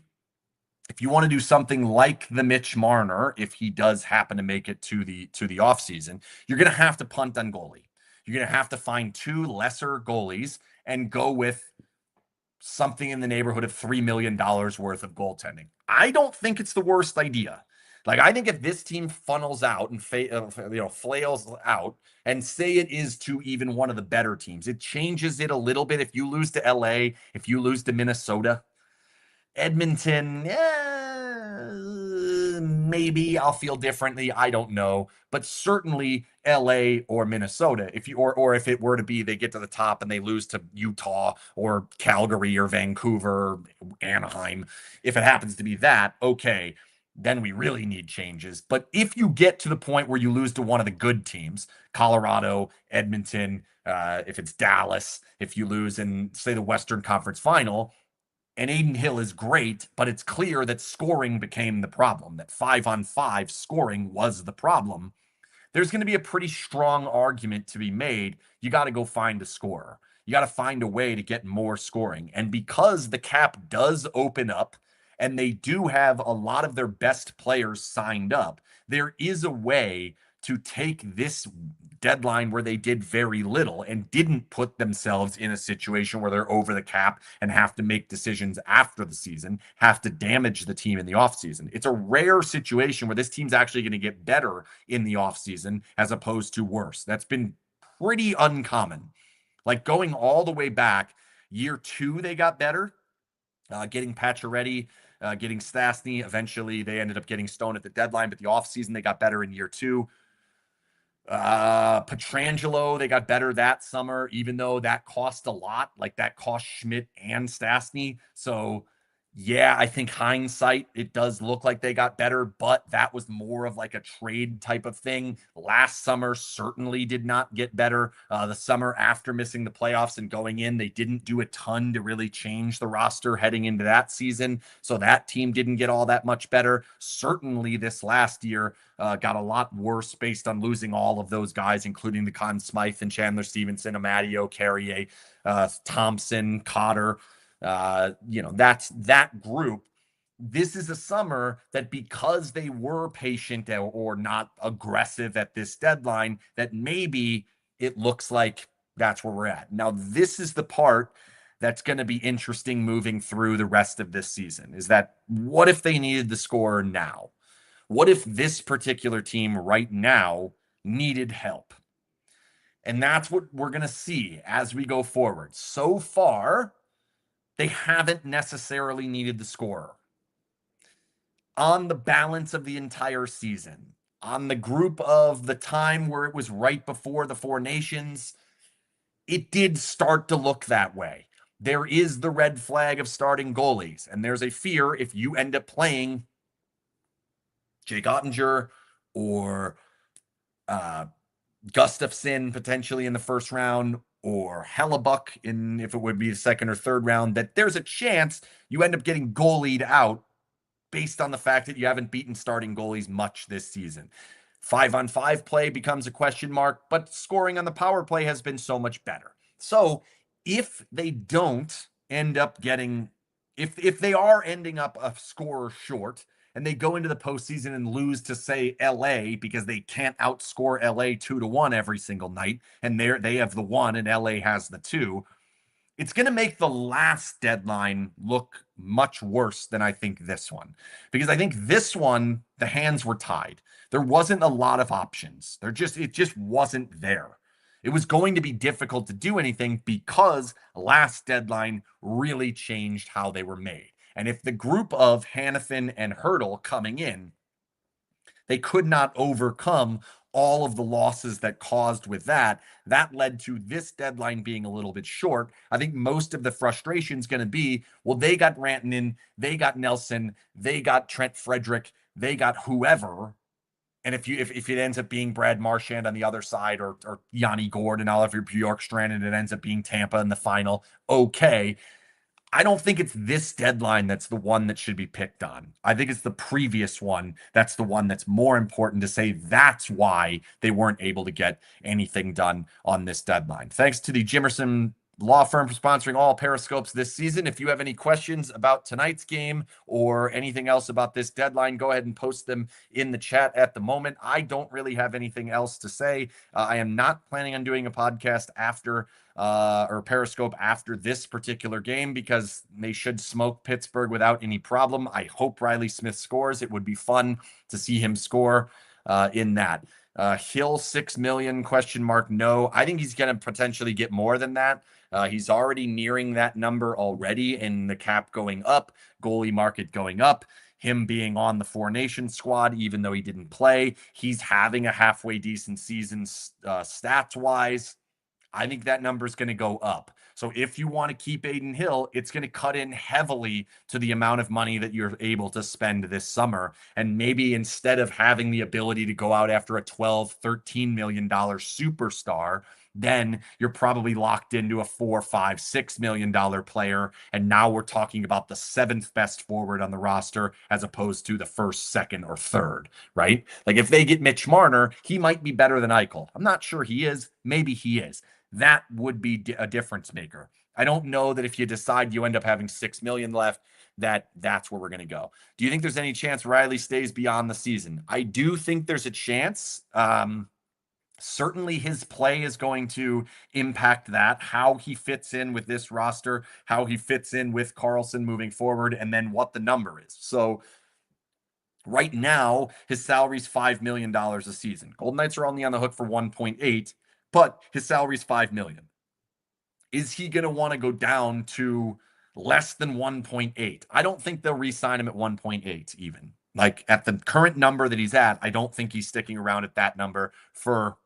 if you want to do something like the Mitch Marner, if he does happen to make it to the offseason, you're going to have to punt on goalie. You're going to have to find 2 lesser goalies and go with something in the neighborhood of $3 million worth of goaltending. I don't think it's the worst idea. Like, I think if this team funnels out and flails out, and say it is to even one of the better teams, it changes it a little bit. If you lose to LA, if you lose to Minnesota, Edmonton, maybe I'll feel differently. I don't know, but certainly LA or Minnesota. If you or if it were to be they get to the top and they lose to Utah or Calgary or Vancouver, or Anaheim, if it happens to be that, okay, then we really need changes. But if you get to the point where you lose to one of the good teams, Colorado, Edmonton, if it's Dallas, if you lose in say the Western Conference Final, and Adin Hill is great, but it's clear that scoring became the problem, that 5-on-5 scoring was the problem. There's going to be a pretty strong argument to be made. You got to go find a scorer. You got to find a way to get more scoring. And because the cap does open up and they do have a lot of their best players signed up, there is a way to take this deadline where they did very little and didn't put themselves in a situation where they're over the cap and have to make decisions after the season, have to damage the team in the offseason. It's a rare situation where this team's actually going to get better in the offseason as opposed to worse. That's been pretty uncommon. Like going all the way back, year two, they got better, getting Pacioretty, getting Stastny. Eventually, they ended up getting Stone at the deadline, but the offseason, they got better in year two. Petrangelo, they got better that summer, even though that cost a lot. Like that cost Schmidt and Stastny. So yeah, I think hindsight, it does look like they got better, but that was more of like a trade type of thing. Last summer certainly did not get better. The summer after missing the playoffs and going in, they didn't do a ton to really change the roster heading into that season. So that team didn't get all that much better. Certainly this last year got a lot worse based on losing all of those guys, including the Conn Smythe and Chandler Stevenson, Amadio, Carrier, Thompson, Cotter. That's that group. This is a summer that because they were patient or not aggressive at this deadline, that maybe it looks like that's where we're at. Now, this is the part that's going to be interesting moving through the rest of this season is that what if they needed the score now? What if this particular team right now needed help? And that's what we're going to see as we go forward. So far, they haven't necessarily needed the scorer. On the balance of the entire season, on the group of the time where it was right before the Four Nations, it did start to look that way. There is the red flag of starting goalies, and there's a fear if you end up playing Jake Ottinger or Gustafsson potentially in the first round or Hellebuck in if it would be the second or third round, that there's a chance you end up getting goalied out based on the fact that you haven't beaten starting goalies much this season. 5-on-5 play becomes a question mark, but scoring on the power play has been so much better. So if they don't end up getting, if they are ending up a scorer short and they go into the postseason and lose to say LA because they can't outscore LA 2-1 every single night, and they have the one and LA has the two, it's going to make the last deadline look much worse than I think this one. Because I think this one, the hands were tied. There wasn't a lot of options. It just wasn't there. It was going to be difficult to do anything because last deadline really changed how they were made. And if the group of Hannafin and Hurdle coming in, they could not overcome all of the losses that caused with that. That led to this deadline being a little bit short. I think most of the frustration is going to be, well, they got Rantanen, they got Nelson, they got Trent Frederick, they got whoever. And if it ends up being Brad Marchand on the other side or Yanni Gord and Oliver Bjorkstrand and it ends up being Tampa in the final, okay. I don't think it's this deadline that's the one that should be picked on. I think it's the previous one that's the one that's more important to say that's why they weren't able to get anything done on this deadline. Thanks to the Jimmerson Law Firm for sponsoring all Periscopes this season. If you have any questions about tonight's game or anything else about this deadline, go ahead and post them in the chat at the moment. I don't really have anything else to say. I am not planning on doing a podcast after or Periscope after this particular game because they should smoke Pittsburgh without any problem. I hope Riley Smith scores. It would be fun to see him score in that. Hill 6 million question mark. No, I think he's going to potentially get more than that. He's already nearing that number already in the cap going up, goalie market going up. Him being on the Four Nations squad, even though he didn't play, he's having a halfway decent season stats wise. I think that number is going to go up. So if you want to keep Adin Hill, it's going to cut in heavily to the amount of money that you're able to spend this summer. And maybe instead of having the ability to go out after a 12, $13 million superstar, then you're probably locked into a $4, $5, $6 million player. And now we're talking about the seventh best forward on the roster as opposed to the first, second, or third, right? Like if they get Mitch Marner, he might be better than Eichel. I'm not sure he is. Maybe he is. That would be a difference maker. I don't know that if you decide you end up having 6 million left, that's where we're going to go. Do you think there's any chance Riley stays beyond the season? I do think there's a chance. Certainly his play is going to impact that, how he fits in with this roster, how he fits in with Carlson moving forward, and then what the number is. So right now, his salary is $5 million a season. Golden Knights are only on the hook for 1.8, but his salary is $5 million. Is he going to want to go down to less than 1.8? I don't think they'll re-sign him at 1.8 even. Like at the current number that he's at, I don't think he's sticking around at that number for,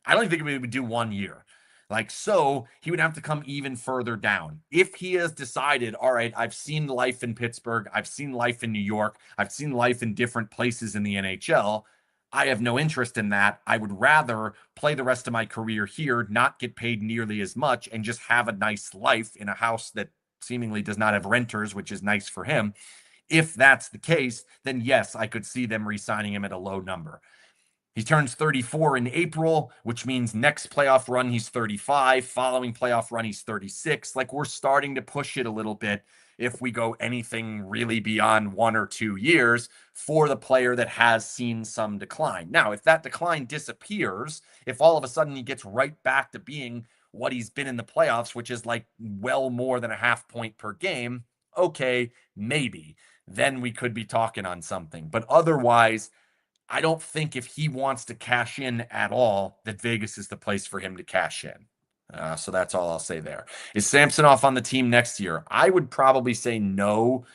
I don't think we would do 1 year. Like, so he would have to come even further down. If he has decided, all right, I've seen life in Pittsburgh, I've seen life in New York, I've seen life in different places in the NHL, I have no interest in that. I would rather play the rest of my career here, not get paid nearly as much, and just have a nice life in a house that seemingly does not have renters, which is nice for him. If that's the case, then yes, I could see them re signing him at a low number. He turns 34 in April, which means next playoff run, he's 35. Following playoff run, he's 36. Like, we're starting to push it a little bit if we go anything really beyond 1 or 2 years for the player that has seen some decline. Now, if that decline disappears, if all of a sudden he gets right back to being what he's been in the playoffs, which is like well more than a half point per game, okay, maybe. Then we could be talking on something. But otherwise, I don't think if he wants to cash in at all, that Vegas is the place for him to cash in. So that's all I'll say there. Is Samsonov on the team next year? I would probably say no.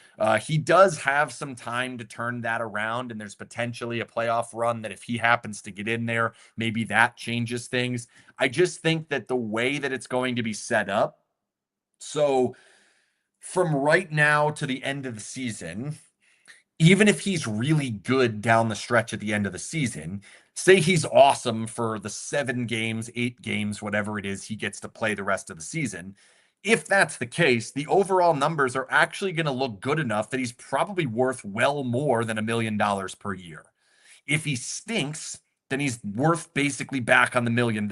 He does have some time to turn that around, and there's potentially a playoff run that if he happens to get in there, maybe that changes things. I just think that the way that it's going to be set up, so from right now to the end of the season, even if he's really good down the stretch at the end of the season, say he's awesome for the 7 games, 8 games, whatever it is he gets to play the rest of the season. If that's the case, the overall numbers are actually going to look good enough that he's probably worth well more than $1 million per year. If he stinks, then he's worth basically back on the $1 million.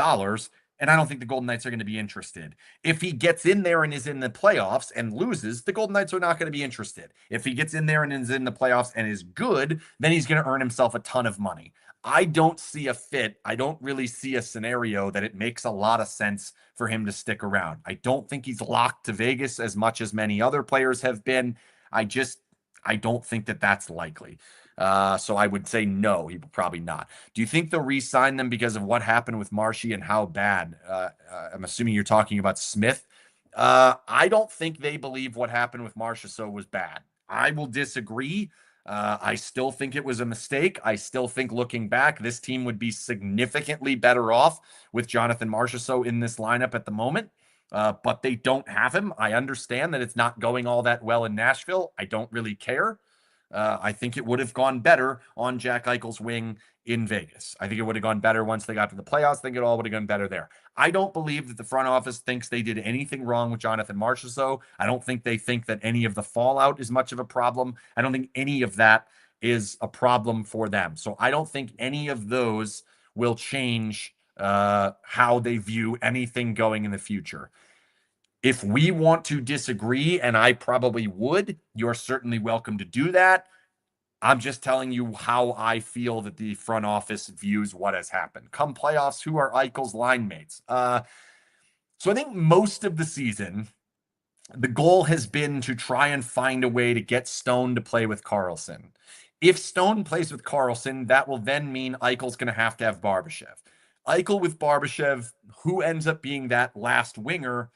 And I don't think the Golden Knights are going to be interested. If he gets in there and is in the playoffs and loses, the Golden Knights are not going to be interested. If he gets in there and is in the playoffs and is good, then he's going to earn himself a ton of money. I don't see a fit. I don't really see a scenario that it makes a lot of sense for him to stick around. I don't think he's locked to Vegas as much as many other players have been. I don't think that that's likely. So I would say no, he will probably not. Do you think they'll re-sign them because of what happened with Marshy and how bad? I'm assuming you're talking about Smith. I don't think they believe what happened with Marchessault was bad. I will disagree. I still think it was a mistake. I still think looking back, this team would be significantly better off with Jonathan Marchessault in this lineup at the moment. But they don't have him. I understand that it's not going all that well in Nashville. I don't really care. I think it would have gone better on Jack Eichel's wing in Vegas. I think it would have gone better once they got to the playoffs. I think it all would have gone better there. I don't believe that the front office thinks they did anything wrong with Jonathan Marchessault. I don't think they think that any of the fallout is much of a problem. I don't think any of that is a problem for them. So I don't think any of those will change how they view anything going in the future. If we want to disagree, and I probably would, you're certainly welcome to do that. I'm just telling you how I feel that the front office views what has happened. Come playoffs, who are Eichel's line mates? So I think most of the season, the goal has been to try and find a way to get Stone to play with Karlsson. If Stone plays with Karlsson, that will then mean Eichel's going to have Barbashev. Eichel with Barbashev, who ends up being that last winger?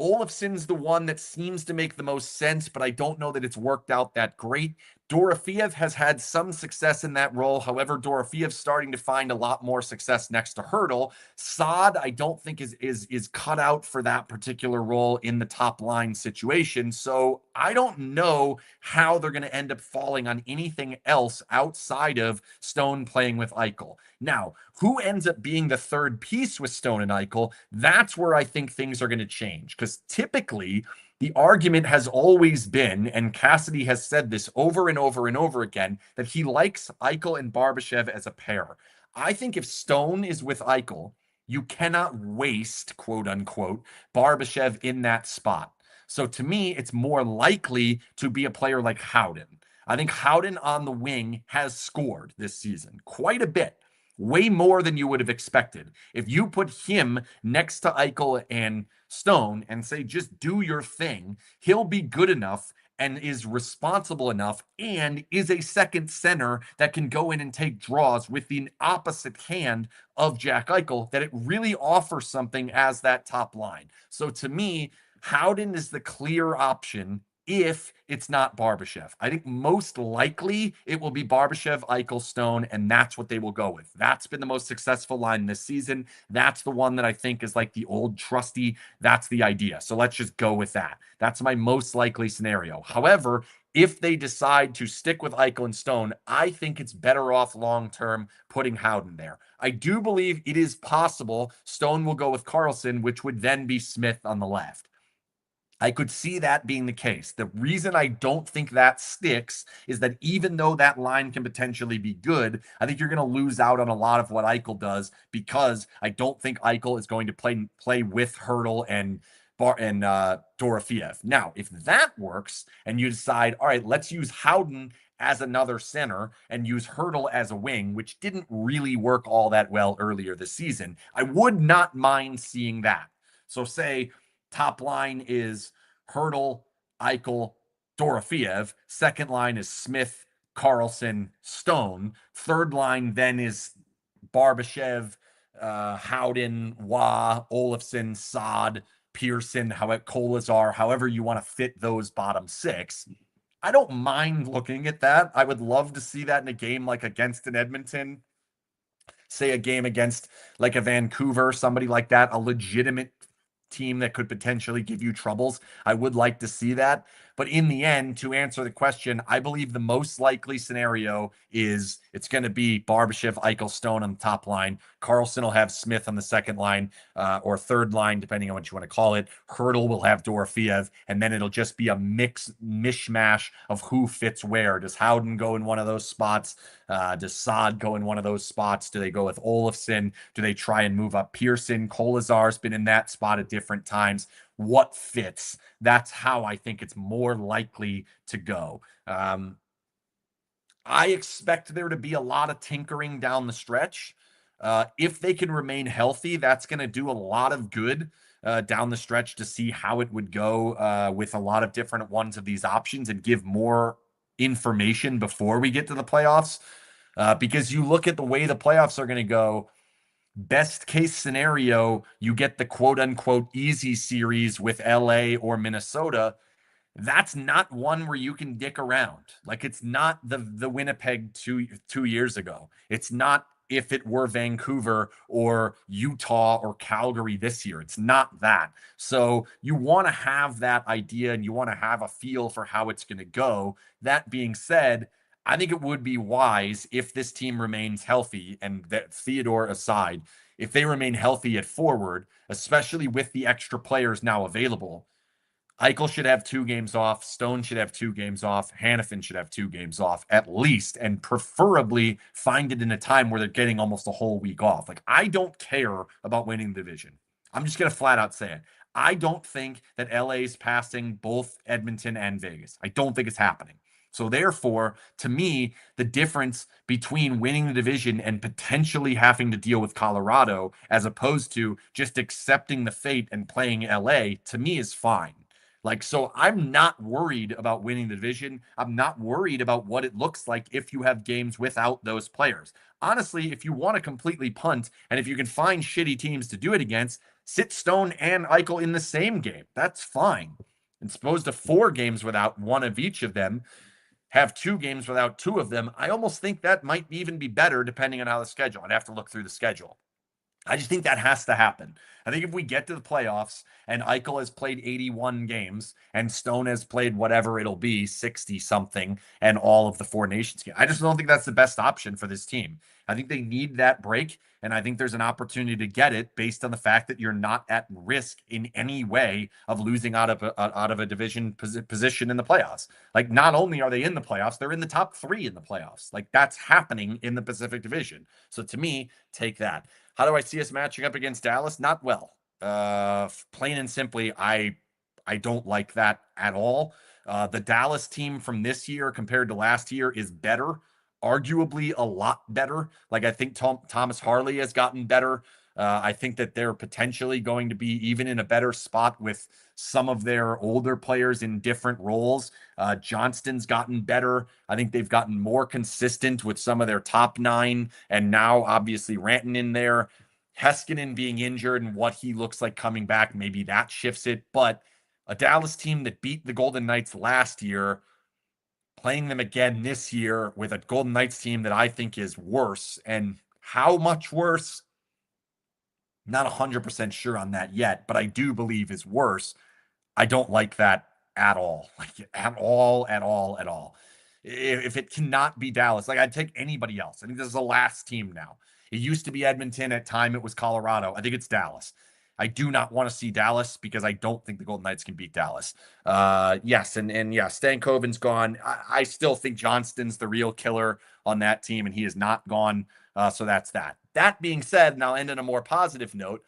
Olofsson's the one that seems to make the most sense, but I don't know that it's worked out that great. Dorofeev has had some success in that role. However, Dorofeev's starting to find a lot more success next to Hurdle. Saad, I don't think is cut out for that particular role in the top line situation. So I don't know how they're going to end up falling on anything else outside of Stone playing with Eichel. Now, who ends up being the third piece with Stone and Eichel? That's where I think things are going to change, because typically the argument has always been, and Cassidy has said this over and over and over again, that he likes Eichel and Barbashev as a pair. I think if Stone is with Eichel, you cannot waste, quote unquote, Barbashev in that spot. So to me, it's more likely to be a player like Howden. I think Howden on the wing has scored this season quite a bit, way more than you would have expected. If you put him next to Eichel and Stone and say, just do your thing, he'll be good enough and is responsible enough and is a second center that can go in and take draws with the opposite hand of Jack Eichel, that it really offers something as that top line. So to me, Howden is the clear option if it's not Barbashev. I think most likely it will be Barbashev, Eichel, Stone, and that's what they will go with. That's been the most successful line this season. That's the one that I think is like the old trusty. That's the idea. So let's just go with that. That's my most likely scenario. However, if they decide to stick with Eichel and Stone, I think it's better off long term putting Howden there. I do believe it is possible Stone will go with Carlson, which would then be Smith on the left. I could see that being the case. The reason I don't think that sticks is that even though that line can potentially be good, I think you're going to lose out on a lot of what Eichel does, because I don't think Eichel is going to play with Hurdle and Dorofeev. Now, if that works and you decide, all right, let's use Howden as another center and use Hurdle as a wing, which didn't really work all that well earlier this season, I would not mind seeing that. So say top line is Hurdle, Eichel, Dorofeev. Second line is Smith, Carlson, Stone. Third line then is Barbashev, Howden, Wah, Olofsson, Saad, Pearson, Kolazar, however you want to fit those bottom six. I don't mind looking at that. I would love to see that in a game like against an Edmonton, say a game against like a Vancouver, somebody like that, a legitimate team that could potentially give you troubles. I would like to see that. But in the end, to answer the question, I believe the most likely scenario is it's going to be Barbashev, Eichel, Stone on the top line. Carlson will have Smith on the second line, or third line, depending on what you want to call it. Hurdle will have Dorofeev, and then it'll just be a mishmash of who fits where. Does Howden go in one of those spots? Does Saad go in one of those spots? Do they go with Olofsson? Do they try and move up Pearson? Kolazar's been in that spot at different times. What fits? That's how I think it's more likely to go. I expect there to be a lot of tinkering down the stretch. If they can remain healthy, that's going to do a lot of good down the stretch to see how it would go with a lot of different ones of these options and give more information before we get to the playoffs. Because you look at the way the playoffs are going to go, best case scenario, you get the quote unquote easy series with LA or Minnesota. That's not one where you can dick around. Like, it's not the Winnipeg two years ago. It's not if it were Vancouver or Utah or Calgary this year. It's not that. So you want to have that idea and you want to have a feel for how it's going to go. That being said, I think it would be wise if this team remains healthy, and that Theodore aside, if they remain healthy at forward, especially with the extra players now available. Eichel should have 2 games off. Stone should have 2 games off. Hanifin should have 2 games off at least, and preferably find it in a time where they're getting almost a whole week off. Like, I don't care about winning the division. I'm just going to flat out say it. I don't think that LA's passing both Edmonton and Vegas. I don't think it's happening. So therefore, to me, the difference between winning the division and potentially having to deal with Colorado, as opposed to just accepting the fate and playing LA, to me is fine. Like, so I'm not worried about winning the division. I'm not worried about what it looks like if you have games without those players. Honestly, if you want to completely punt and if you can find shitty teams to do it against, sit Stone and Eichel in the same game. That's fine. And supposed to 4 games without one of each of them, have 2 games without 2 of them. I almost think that might even be better depending on how the schedule. I'd have to look through the schedule. I just think that has to happen. I think if we get to the playoffs and Eichel has played 81 games and Stone has played whatever it'll be, 60 something, and all of the 4 Nations games, I just don't think that's the best option for this team. I think they need that break, and I think there's an opportunity to get it based on the fact that you're not at risk in any way of losing out of a division position in the playoffs. Like, not only are they in the playoffs, they're in the top 3 in the playoffs. Like, that's happening in the Pacific Division. So to me, take that. How do I see us matching up against Dallas? Not well. Plain and simply, I don't like that at all. The Dallas team from this year compared to last year is better, arguably a lot better. Like, I think Thomas Harley has gotten better. I think that they're potentially going to be even in a better spot with some of their older players in different roles. Johnston's gotten better. I think they've gotten more consistent with some of their top nine, and now obviously Ranton in there. Heskinen being injured and what he looks like coming back, maybe that shifts it. But a Dallas team that beat the Golden Knights last year, playing them again this year with a Golden Knights team that I think is worse. And how much worse? Not 100% sure on that yet, but I do believe is worse. I don't like that at all. Like at all, at all, at all. If it cannot be Dallas, like I'd take anybody else. I think this is the last team now. It used to be Edmonton. At time it was Colorado. I think it's Dallas. I do not want to see Dallas because I don't think the Golden Knights can beat Dallas. Yes, and yeah, Stankoven's gone. I still think Johnston's the real killer on that team, and he is not gone. So that's that. That being said, and I'll end on a more positive note,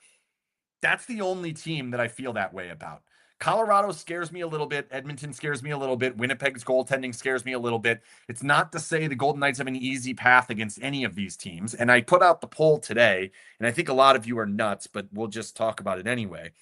that's the only team that I feel that way about. Colorado scares me a little bit. Edmonton scares me a little bit. Winnipeg's goaltending scares me a little bit. It's not to say the Golden Knights have an easy path against any of these teams. And I put out the poll today, and I think a lot of you are nuts, but we'll just talk about it anyway.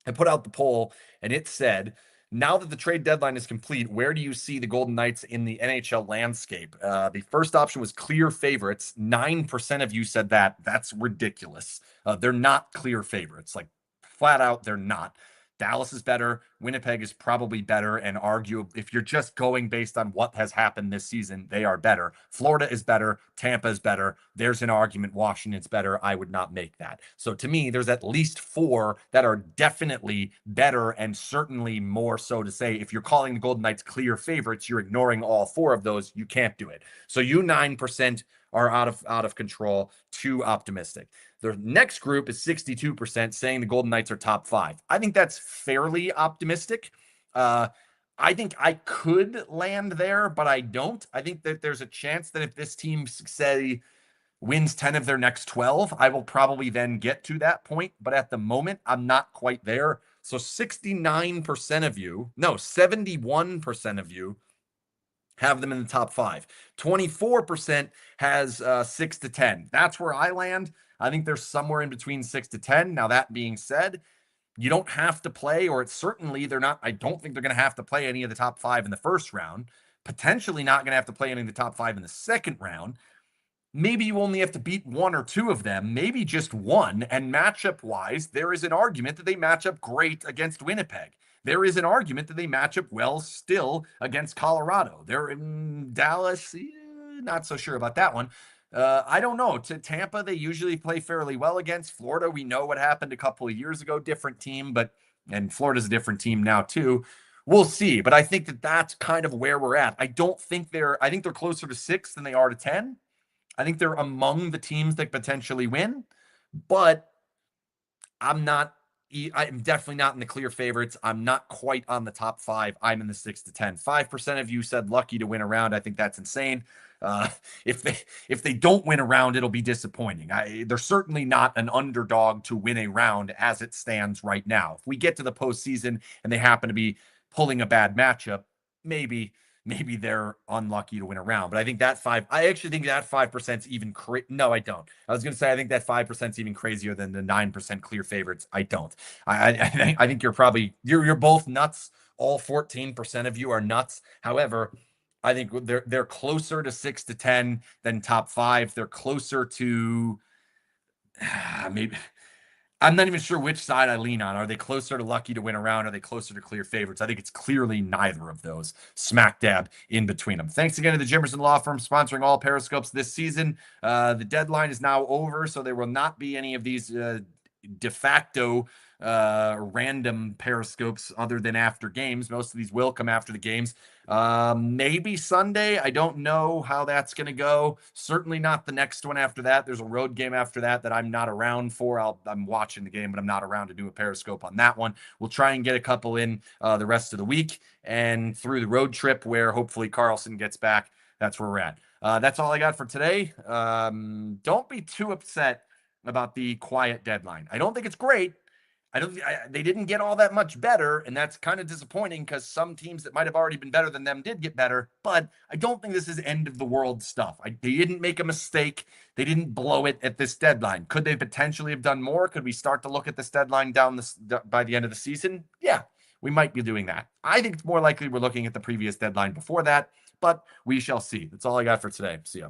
I put out the poll, and it said, now that the trade deadline is complete, where do you see the Golden Knights in the NHL landscape? The first option was clear favorites. 9% of you said that. That's ridiculous. They're not clear favorites. Like, flat out, they're not. Dallas is better. Winnipeg is probably better. And argue if you're just going based on what has happened this season, they are better. Florida is better. Tampa is better. There's an argument. Washington's better. I would not make that. So to me, there's at least four that are definitely better and certainly more so to say if you're calling the Golden Knights clear favorites, you're ignoring all four of those. You can't do it. So you 9% are out of control, too optimistic. The next group is 62% saying the Golden Knights are top five. I think that's fairly optimistic. I think I could land there, but I don't. I think that there's a chance that if this team, say, wins 10 of their next 12, I will probably then get to that point. But at the moment, I'm not quite there. So 69% of you, no, 71% of you have them in the top five. 24% has 6 to 10. That's where I land. I think there's somewhere in between 6 to 10. Now, that being said, you don't have to play, or it's certainly they're not. I don't think they're going to have to play any of the top five in the first round. Potentially not going to have to play any of the top five in the second round. Maybe you only have to beat one or two of them, maybe just one. And matchup wise, there is an argument that they match up great against Winnipeg. There is an argument that they match up well still against Colorado. They're in Dallas, not so sure about that one. I don't know. To Tampa, they usually play fairly well against. Florida, we know what happened a couple of years ago, different team, and Florida's a different team now too. We'll see, but I think that that's kind of where we're at. I think they're closer to 6 than they are to 10. I think they're among the teams that potentially win, but I'm definitely not in the clear favorites. I'm not quite on the top five. I'm in the 6 to 10. 5% of you said lucky to win a round. I think that's insane. Uh, if they don't win a round, it'll be disappointing. They're certainly not an underdog to win a round as it stands right now. If we get to the postseason and they happen to be pulling a bad matchup, maybe they're unlucky to win a round. But I actually think that 5% is even no, I don't. I was going to say, I think that 5% is even crazier than the 9% clear favorites. I don't. I think you're both nuts. All 14% of you are nuts. However, I think they're closer to 6 to 10 than top five. They're closer to maybe. I'm not even sure which side I lean on. Are they closer to lucky to win a round? Are they closer to clear favorites? I think it's clearly neither of those. Smack dab in between them. Thanks again to the Jimmerson Law Firm sponsoring all Periscopes this season. The deadline is now over, so there will not be any of these de facto random Periscopes other than after games. Most of these will come after the games. Maybe Sunday. I don't know how that's going to go. Certainly not the next one after that. There's a road game after that I'm not around for. I'm watching the game, but I'm not around to do a Periscope on that one. We'll try and get a couple in the rest of the week and through the road trip where hopefully Carlson gets back. That's where we're at. That's all I got for today. Don't be too upset about the quiet deadline. I don't think it's great. They didn't get all that much better, and that's kind of disappointing because some teams that might have already been better than them did get better. But I don't think this is end of the world stuff. They didn't make a mistake. They didn't blow it at this deadline. Could they potentially have done more? Could we start to look at this deadline by the end of the season? Yeah, we might be doing that. I think it's more likely we're looking at the previous deadline before that, but we shall see. That's all I got for today. See ya.